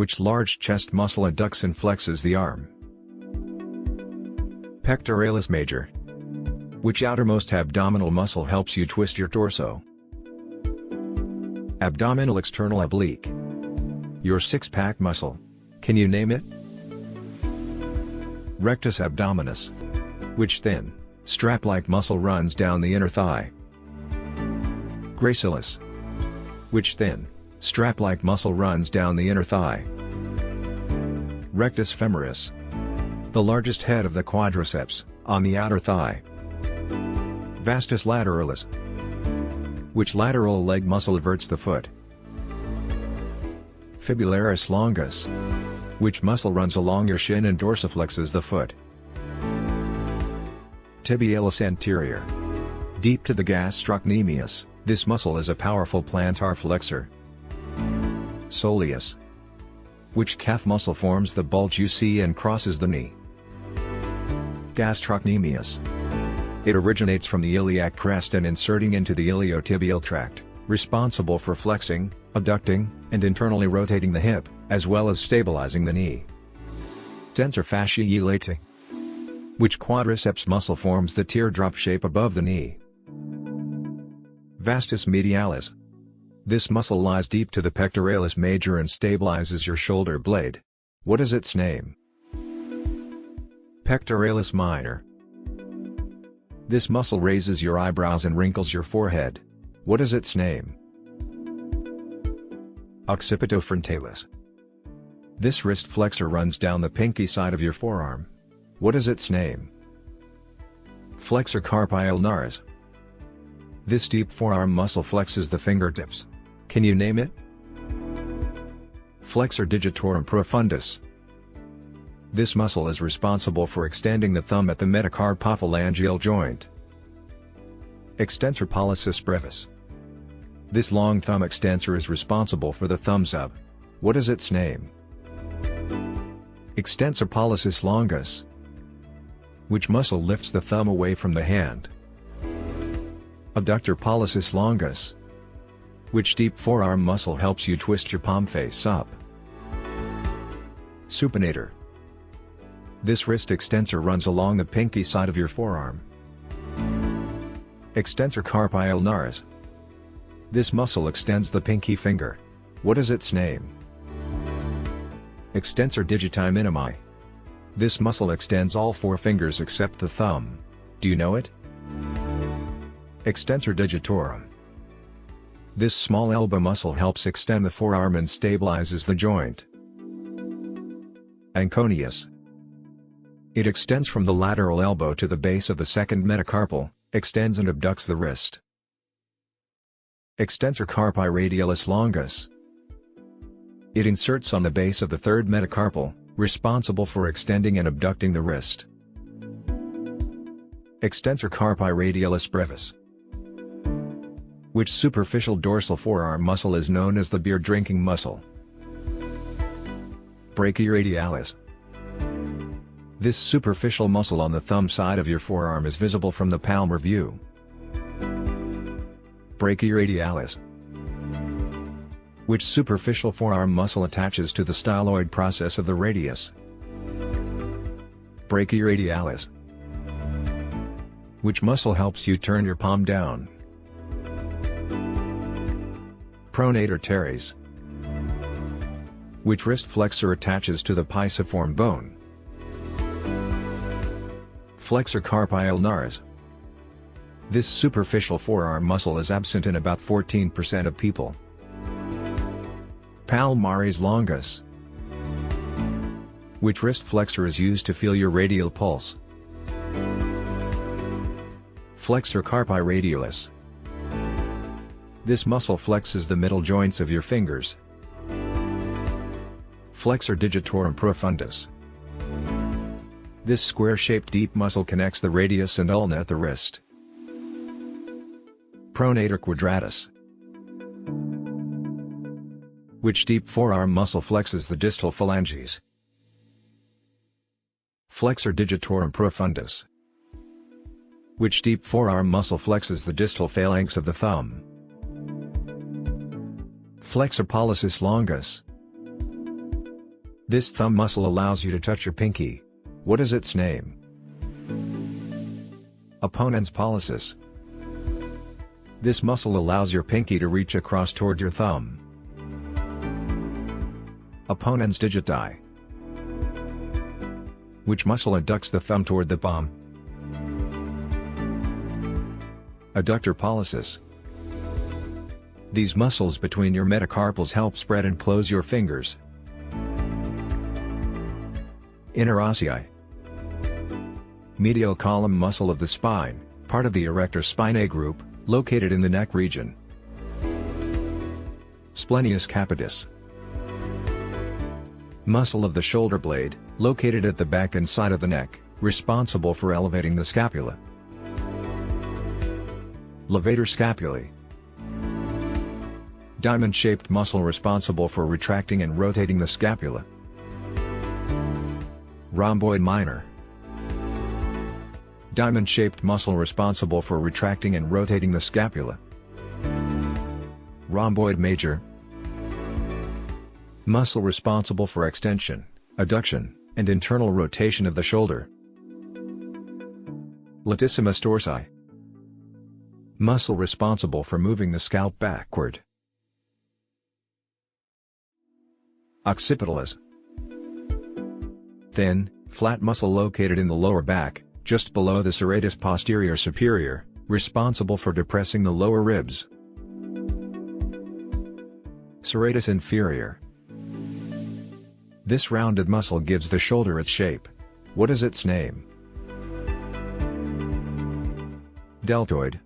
Which large chest muscle adducts and flexes the arm? Pectoralis major. Which outermost abdominal muscle helps you twist your torso? Abdominal external oblique. Your six-pack muscle. Can you name it? Rectus abdominis. Which thin, strap-like muscle runs down the inner thigh? Gracilis. Which thin, strap-like muscle runs down the inner thigh? Rectus femoris. The largest head of the quadriceps, on the outer thigh. Vastus lateralis. Which lateral leg muscle everts the foot? Fibularis longus. Which muscle runs along your shin and dorsiflexes the foot? Tibialis anterior. Deep to the gastrocnemius, this muscle is a powerful plantar flexor. Soleus. Which calf muscle forms the bulge you see and crosses the knee? Gastrocnemius. It originates from the iliac crest and inserting into the iliotibial tract, responsible for flexing, abducting, and internally rotating the hip, as well as stabilizing the knee. Tensor fasciae latae. Which quadriceps muscle forms the teardrop shape above the knee? Vastus medialis. This muscle lies deep to the pectoralis major and stabilizes your shoulder blade. What is its name? Pectoralis minor. This muscle raises your eyebrows and wrinkles your forehead. What is its name? Occipitofrontalis. This wrist flexor runs down the pinky side of your forearm. What is its name? Flexor carpi ulnaris. This deep forearm muscle flexes the fingertips. Can you name it? Flexor digitorum profundus. This muscle is responsible for extending the thumb at the metacarpophalangeal joint. Extensor pollicis brevis. This long thumb extensor is responsible for the thumbs up. What is its name? Extensor pollicis longus. Which muscle lifts the thumb away from the hand? Abductor pollicis longus. Which deep forearm muscle helps you twist your palm face up? Supinator. This wrist extensor runs along the pinky side of your forearm. Extensor carpi ulnaris. This muscle extends the pinky finger. What is its name? Extensor digiti minimi. This muscle extends all four fingers except the thumb. Do you know it? Extensor digitorum. This small elbow muscle helps extend the forearm and stabilizes the joint. Anconeus. It extends from the lateral elbow to the base of the second metacarpal, extends and abducts the wrist. Extensor carpi radialis longus. It inserts on the base of the third metacarpal, responsible for extending and abducting the wrist. Extensor carpi radialis brevis. Which superficial dorsal forearm muscle is known as the beer drinking muscle? Brachyradialis. This superficial muscle on the thumb side of your forearm is visible from the palmar view. Brachyradialis. Which superficial forearm muscle attaches to the styloid process of the radius? Brachyradialis. Which muscle helps you turn your palm down? Pronator teres. Which wrist flexor attaches to the pisiform bone? Flexor carpi ulnaris. This superficial forearm muscle is absent in about 14% of people. Palmaris longus. Which wrist flexor is used to feel your radial pulse? Flexor carpi radialis. This muscle flexes the middle joints of your fingers. Flexor digitorum profundus. This square-shaped deep muscle connects the radius and ulna at the wrist. Pronator quadratus. Which deep forearm muscle flexes the distal phalanges? Flexor digitorum profundus. Which deep forearm muscle flexes the distal phalanx of the thumb? Flexor pollicis longus. This thumb muscle allows you to touch your pinky. What is its name? Opponens pollicis. This muscle allows your pinky to reach across toward your thumb. Opponens digiti. Which muscle adducts the thumb toward the palm? Adductor pollicis. These muscles between your metacarpals help spread and close your fingers. Interossei. Medial column muscle of the spine, part of the erector spinae group, located in the neck region. Splenius capitis. Muscle of the shoulder blade, located at the back and side of the neck, responsible for elevating the scapula. Levator scapulae. Diamond-shaped muscle responsible for retracting and rotating the scapula. Rhomboid minor. Diamond-shaped muscle responsible for retracting and rotating the scapula. Rhomboid major. Muscle responsible for extension, adduction, and internal rotation of the shoulder. Latissimus dorsi. Muscle responsible for moving the scalp backward. Occipitalis. Thin, flat muscle located in the lower back, just below the serratus posterior superior, responsible for depressing the lower ribs. Serratus inferior. This rounded muscle gives the shoulder its shape. What is its name? Deltoid.